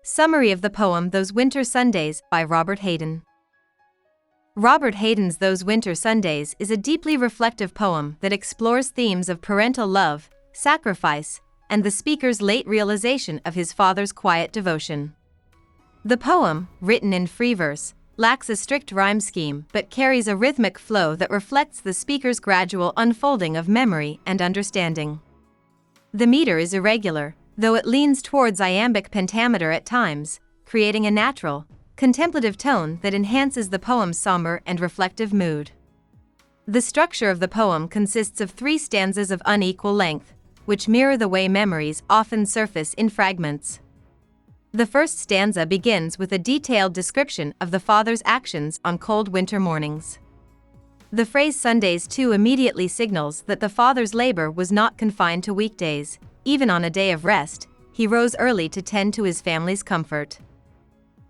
Summary of the poem Those Winter Sundays by Robert Hayden. Robert Hayden's Those Winter Sundays is a deeply reflective poem that explores themes of parental love, sacrifice, and the speaker's late realization of his father's quiet devotion. The poem, written in free verse, lacks a strict rhyme scheme but carries a rhythmic flow that reflects the speaker's gradual unfolding of memory and understanding. The meter is irregular, though it leans towards iambic pentameter at times, creating a natural, contemplative tone that enhances the poem's somber and reflective mood. The structure of the poem consists of 3 stanzas of unequal length, which mirror the way memories often surface in fragments. The first stanza begins with a detailed description of the father's actions on cold winter mornings. The phrase Sundays too immediately signals that the father's labor was not confined to weekdays. Even on a day of rest, he rose early to tend to his family's comfort.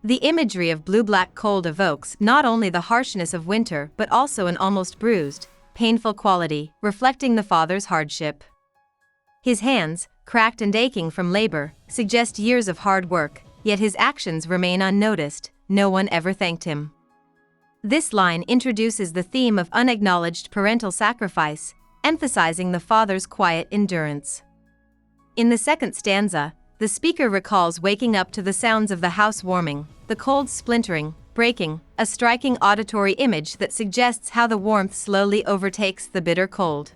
The imagery of blue-black cold evokes not only the harshness of winter but also an almost bruised, painful quality, reflecting the father's hardship. His hands, cracked and aching from labor, suggest years of hard work, yet his actions remain unnoticed. No one ever thanked him. This line introduces the theme of unacknowledged parental sacrifice, emphasizing the father's quiet endurance. In the second stanza, the speaker recalls waking up to the sounds of the house warming, the cold splintering, breaking, a striking auditory image that suggests how the warmth slowly overtakes the bitter cold.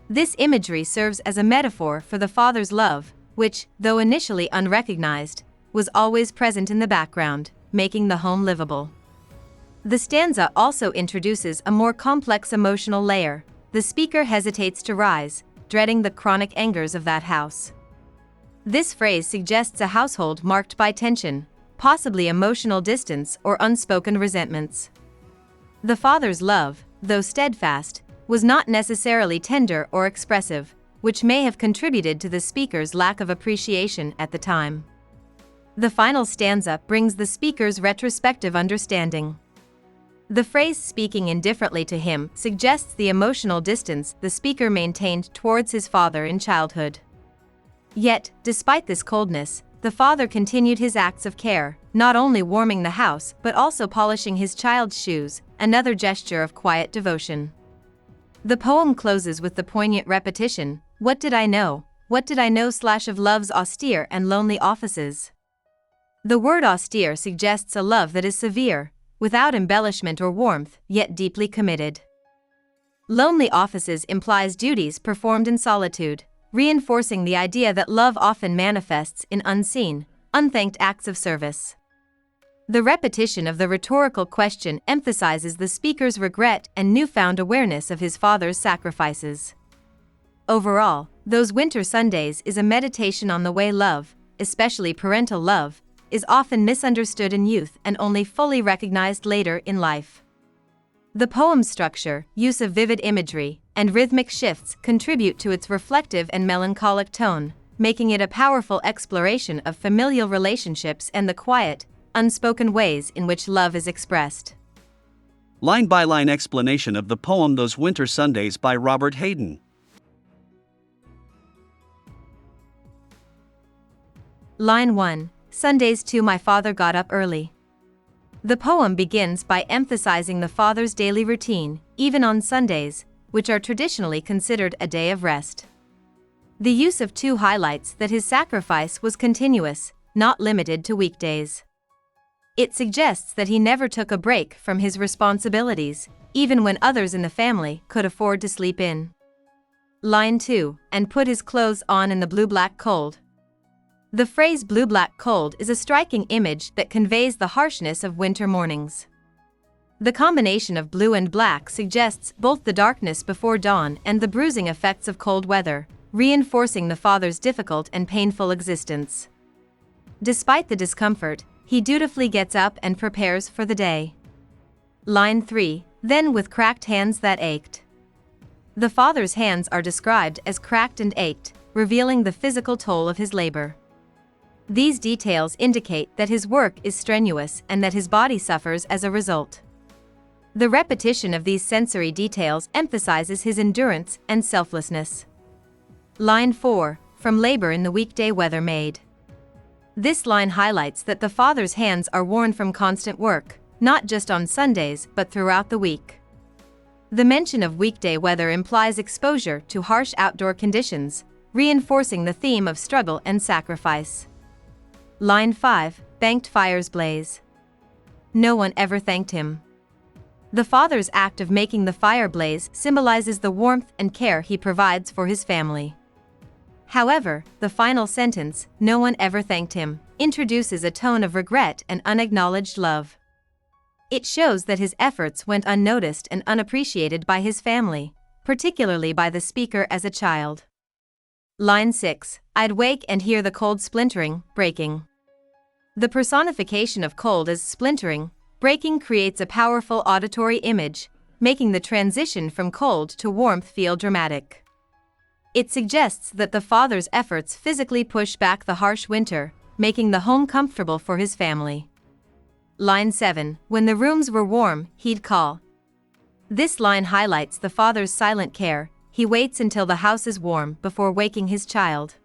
This imagery serves as a metaphor for the father's love, which, though initially unrecognized, was always present in the background, making the home livable. The stanza also introduces a more complex emotional layer. The speaker hesitates to rise, dreading the chronic angers of that house. This phrase suggests a household marked by tension, possibly emotional distance or unspoken resentments. The father's love, though steadfast, was not necessarily tender or expressive, which may have contributed to the speaker's lack of appreciation at the time. The final stanza brings the speaker's retrospective understanding. The phrase speaking indifferently to him suggests the emotional distance the speaker maintained towards his father in childhood. Yet, despite this coldness, the father continued his acts of care, not only warming the house but also polishing his child's shoes, another gesture of quiet devotion. The poem closes with the poignant repetition, "What did I know? What did I know?" of love's austere and lonely offices. The word austere suggests a love that is severe, without embellishment or warmth, yet deeply committed. Lonely offices implies duties performed in solitude, reinforcing the idea that love often manifests in unseen, unthanked acts of service. The repetition of the rhetorical question emphasizes the speaker's regret and newfound awareness of his father's sacrifices. Overall, Those Winter Sundays is a meditation on the way love, especially parental love, is often misunderstood in youth and only fully recognized later in life. The poem's structure, use of vivid imagery, and rhythmic shifts contribute to its reflective and melancholic tone, making it a powerful exploration of familial relationships and the quiet, unspoken ways in which love is expressed. Line-by-line explanation of the poem Those Winter Sundays by Robert Hayden. Line 1. Sundays too my father got up early. The poem begins by emphasizing the father's daily routine, even on Sundays, which are traditionally considered a day of rest. The use of "too" highlights that his sacrifice was continuous, not limited to weekdays. It suggests that he never took a break from his responsibilities, even when others in the family could afford to sleep in. Line 2, and put his clothes on in the blue-black cold. The phrase blue-black cold is a striking image that conveys the harshness of winter mornings. The combination of blue and black suggests both the darkness before dawn and the bruising effects of cold weather, reinforcing the father's difficult and painful existence. Despite the discomfort, he dutifully gets up and prepares for the day. Line 3, then with cracked hands that ached. The father's hands are described as cracked and ached, revealing the physical toll of his labor. These details indicate that his work is strenuous and that his body suffers as a result. The repetition of these sensory details emphasizes his endurance and selflessness. Line 4, from labor in the weekday weather made. This line highlights that the father's hands are worn from constant work, not just on Sundays but throughout the week. The mention of weekday weather implies exposure to harsh outdoor conditions, reinforcing the theme of struggle and sacrifice. Line 5, Banked fires blaze. No one ever thanked him. The father's act of making the fire blaze symbolizes the warmth and care he provides for his family. However, the final sentence, "no one ever thanked him," introduces a tone of regret and unacknowledged love. It shows that his efforts went unnoticed and unappreciated by his family, particularly by the speaker as a child. Line 6, I'd wake and hear the cold splintering, breaking. The personification of cold as splintering, breaking creates a powerful auditory image, making the transition from cold to warmth feel dramatic. It suggests that the father's efforts physically push back the harsh winter, making the home comfortable for his family. Line 7, when the rooms were warm, he'd call. This line highlights the father's silent care. He waits until the house is warm before waking his child.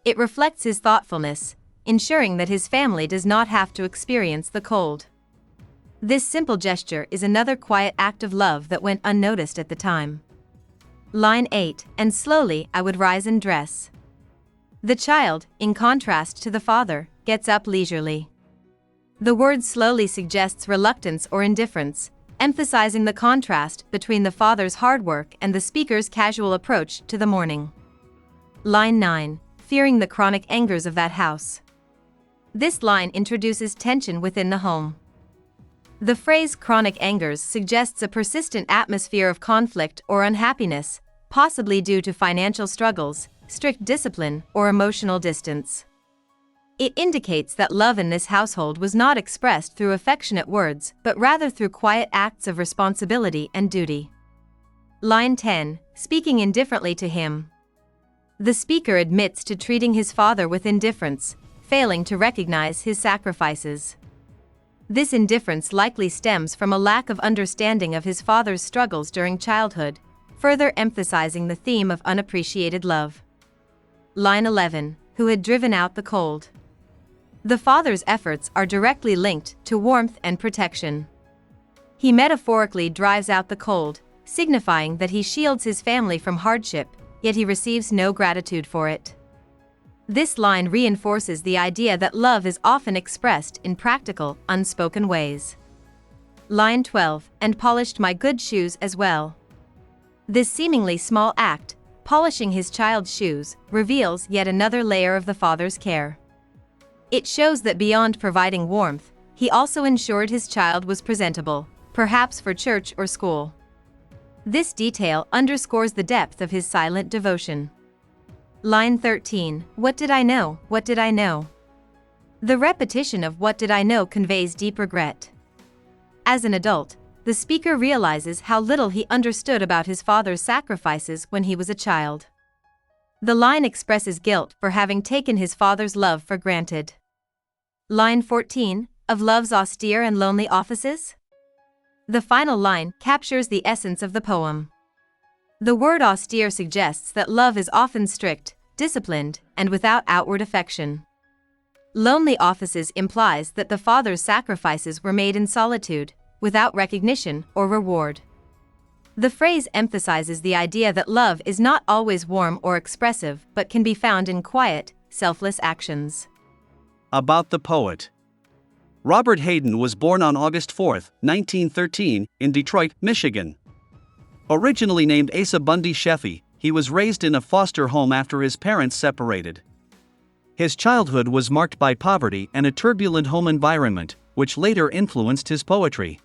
It reflects his thoughtfulness, ensuring that his family does not have to experience the cold. This simple gesture is another quiet act of love that went unnoticed at the time. Line 8, and slowly I would rise and dress. The child, in contrast to the father, gets up leisurely. The word slowly suggests reluctance or indifference, emphasizing the contrast between the father's hard work and the speaker's casual approach to the morning. Line 9, fearing the chronic angers of that house. This line introduces tension within the home. The phrase chronic angers suggests a persistent atmosphere of conflict or unhappiness, possibly due to financial struggles, strict discipline, or emotional distance. It indicates that love in this household was not expressed through affectionate words but rather through quiet acts of responsibility and duty. Line 10, speaking indifferently to him. The speaker admits to treating his father with indifference, failing to recognize his sacrifices. This indifference likely stems from a lack of understanding of his father's struggles during childhood, further emphasizing the theme of unappreciated love. Line 11, who had driven out the cold. The father's efforts are directly linked to warmth and protection. He metaphorically drives out the cold, signifying that he shields his family from hardship, yet he receives no gratitude for it. This line reinforces the idea that love is often expressed in practical, unspoken ways. Line 12, and polished my good shoes as well. This seemingly small act, polishing his child's shoes, reveals yet another layer of the father's care. It shows that beyond providing warmth, he also ensured his child was presentable, perhaps for church or school. This detail underscores the depth of his silent devotion. Line 13, what did I know, what did I know? The repetition of what did I know conveys deep regret. As an adult, the speaker realizes how little he understood about his father's sacrifices when he was a child. The line expresses guilt for having taken his father's love for granted. Line 14, of love's austere and lonely offices? The final line captures the essence of the poem. The word austere suggests that love is often strict, disciplined, and without outward affection. Lonely offices implies that the father's sacrifices were made in solitude, without recognition or reward. The phrase emphasizes the idea that love is not always warm or expressive but can be found in quiet, selfless actions. About the poet. Robert Hayden was born on August 4, 1913, in Detroit, Michigan. Originally named Asa Bundy Sheffey, he was raised in a foster home after his parents separated. His childhood was marked by poverty and a turbulent home environment, which later influenced his poetry.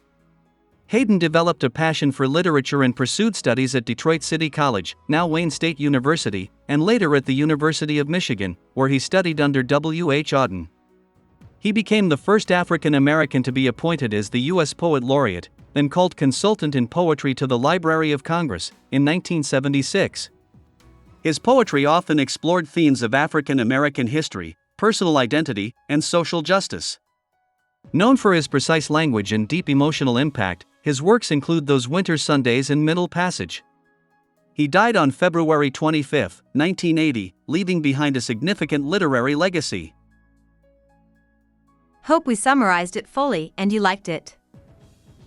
Hayden developed a passion for literature and pursued studies at Detroit City College, now Wayne State University, and later at the University of Michigan, where he studied under W. H. Auden. He became the first African American to be appointed as the U.S. Poet Laureate, then called consultant in poetry to the Library of Congress, in 1976. His poetry often explored themes of African American history, personal identity, and social justice. Known for his precise language and deep emotional impact, his works include Those Winter Sundays and Middle Passage. He died on February 25, 1980, leaving behind a significant literary legacy. Hope we summarized it fully and you liked it.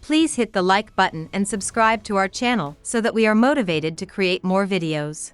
Please hit the like button and subscribe to our channel so that we are motivated to create more videos.